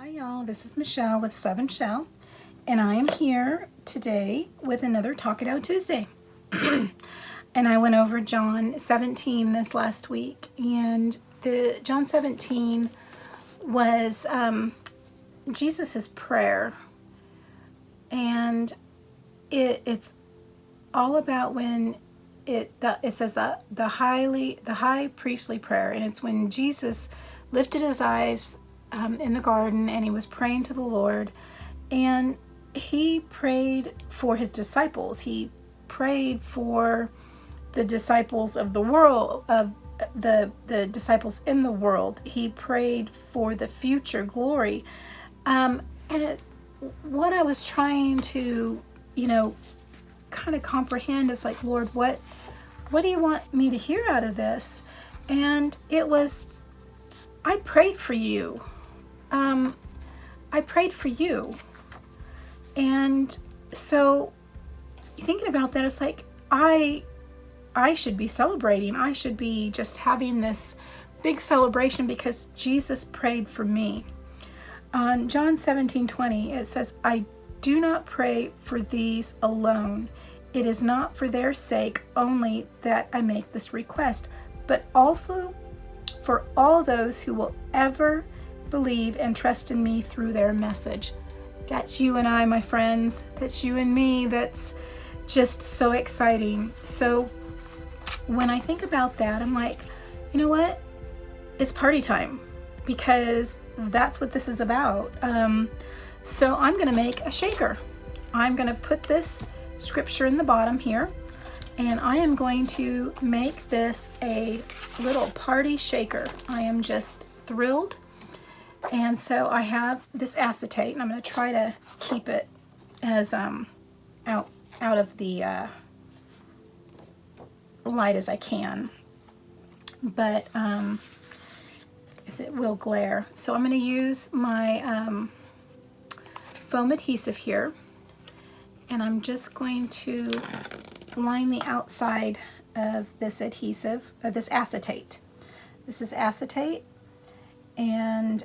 Hi y'all, this is Michelle with Southern Shell, and I am here today with another Talk It Out Tuesday. And I went over John 17 this last week, and the John 17 was Jesus's prayer, and it's all about when it says the high priestly prayer, and it's when Jesus lifted his eyes in the garden and he was praying to the Lord, and he prayed for his disciples. He prayed for the disciples of the world, of the disciples in the world. He prayed for the future glory. What I was trying to, kind of comprehend is like, Lord, what do you want me to hear out of this? And it was, I prayed for you. I prayed for you. And so thinking about that, it's like, I should be celebrating. I should be just having this big celebration because Jesus prayed for me. On John 17:20, it says, I do not pray for these alone. It is not for their sake only that I make this request, but also for all those who will ever believe and trust in me through their message. That's you and I, my friends. That's you and me. That's just so exciting. So when I think about that, I'm like, you know what? It's party time, because that's what this is about. So I'm going to make a shaker. I'm going to put this scripture in the bottom here, and I am going to make this a little party shaker. I am just thrilled. And so I have this acetate, and I'm going to try to keep it as out of the light as I can, but as it will glare. So I'm going to use my foam adhesive here, and I'm just going to line the outside of this adhesive, this acetate. This is acetate, and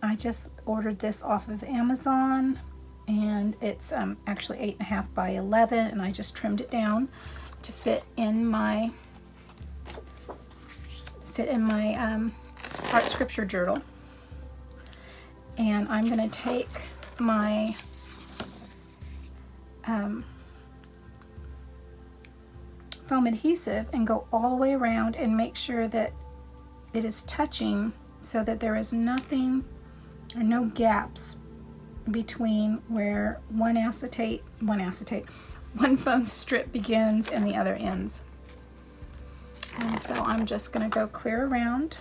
I just ordered this off of Amazon, and it's actually 8.5 by 11, and I just trimmed it down to fit in my art scripture journal. And I'm going to take my foam adhesive and go all the way around and make sure that it is touching, so that there is nothing or no gaps between where one foam strip begins and the other ends. And so I'm just going to go clear around,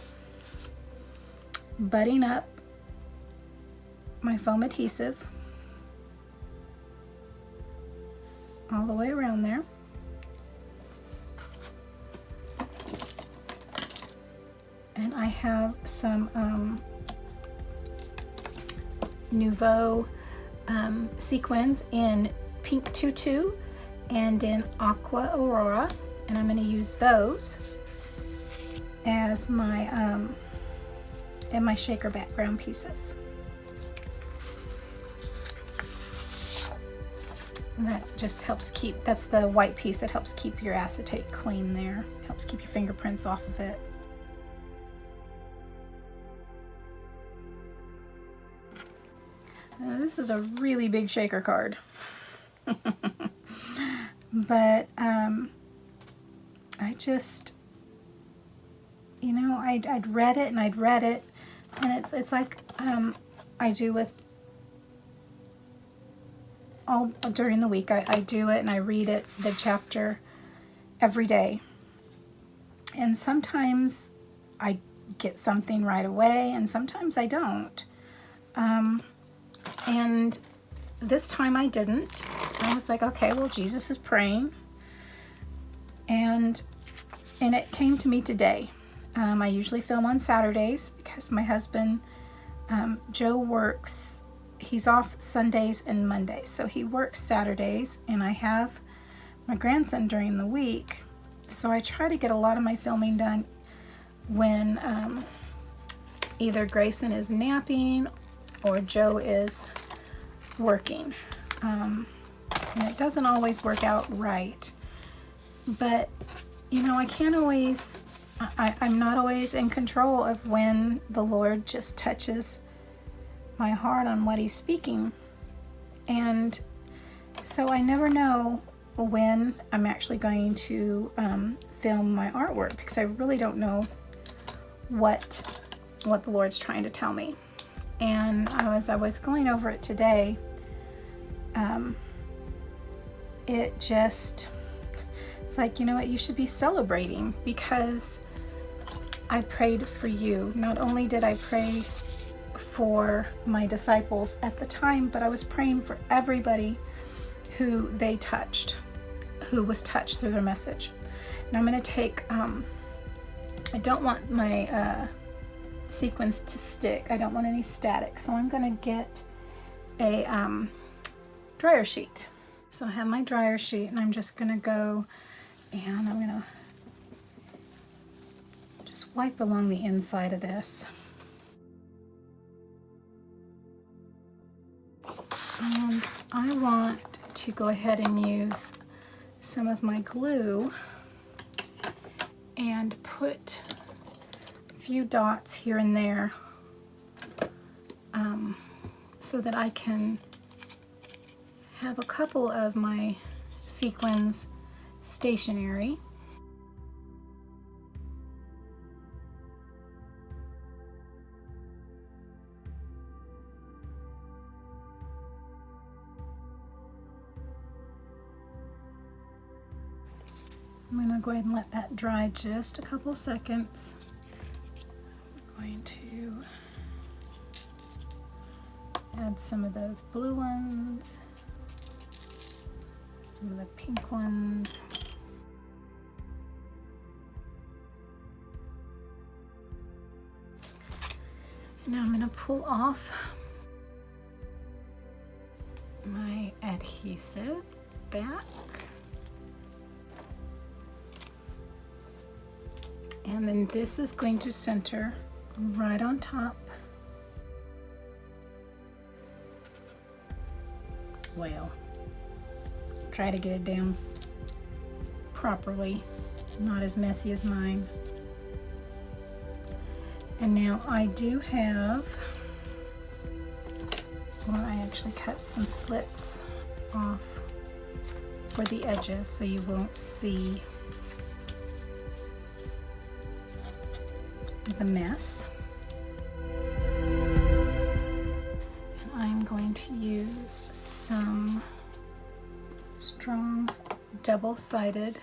butting up my foam adhesive all the way around there. And I have some Nouveau sequins in Pink Tutu and in Aqua Aurora, and I'm going to use those as my and my shaker background pieces. And that just helps keep, that's the white piece that helps keep your acetate clean there, helps keep your fingerprints off of it. This is a really big shaker card. But I just, I'd read it and I'd read it, and it's like I do with all during the week. I do it and I read it, the chapter, every day. And sometimes I get something right away, and sometimes I don't. And this time I didn't. I was like, okay, well, Jesus is praying. And it came to me today. I usually film on Saturdays because my husband, Joe, works. He's off Sundays and Mondays. So he works Saturdays, and I have my grandson during the week. So I try to get a lot of my filming done when either Grayson is napping or Joe is working. And it doesn't always work out right. But, you know, I can't always, I'm not always in control of when the Lord just touches my heart on what he's speaking. And so I never know when I'm actually going to film my artwork, because I really don't know what the Lord's trying to tell me. And as I was going over it today, it's like, you know what, you should be celebrating, because I prayed for you. Not only did I pray for my disciples at the time, but I was praying for everybody who they touched, who was touched through their message. And I'm going to take, I don't want my sequins to stick. I don't want any static. So I'm going to get a dryer sheet. So I have my dryer sheet, and I'm just going to go and I'm going to just wipe along the inside of this. And I want to go ahead and use some of my glue and put a few dots here and there so that I can have a couple of my sequins stationary. I'm going to go ahead and let that dry just a couple seconds. I'm going to add some of those blue ones, some of the pink ones. And now I'm going to pull off my adhesive back. And then this is going to center right on top. Well, try to get it down properly, not as messy as mine. And now I do have, well, I actually cut some slits off for the edges so you won't see the mess. And I'm going to use some strong double-sided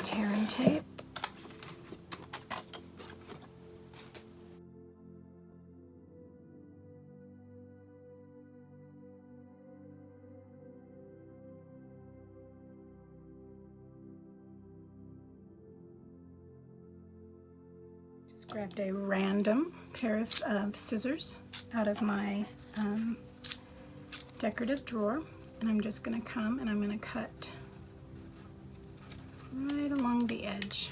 tearing tape. Just grabbed a random pair of scissors out of my decorative drawer, and I'm just going to come and I'm going to cut right along the edge.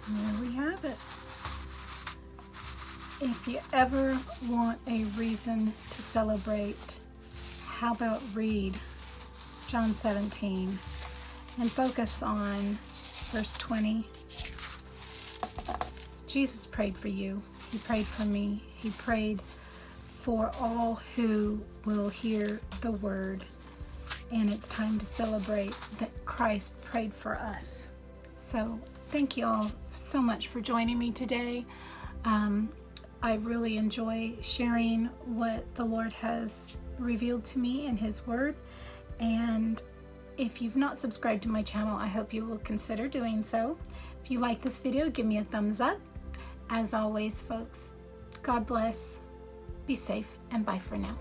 There we have it. If you ever want a reason to celebrate, how about read John 17 and focus on verse 20. Jesus prayed for you. He prayed for me. He prayed for all who will hear the word. And it's time to celebrate that Christ prayed for us. So thank you all so much for joining me today. I really enjoy sharing what the Lord has revealed to me in His Word. And if you've not subscribed to my channel, I hope you will consider doing so. If you like this video, give me a thumbs up. As always, folks, God bless. Be safe, and bye for now.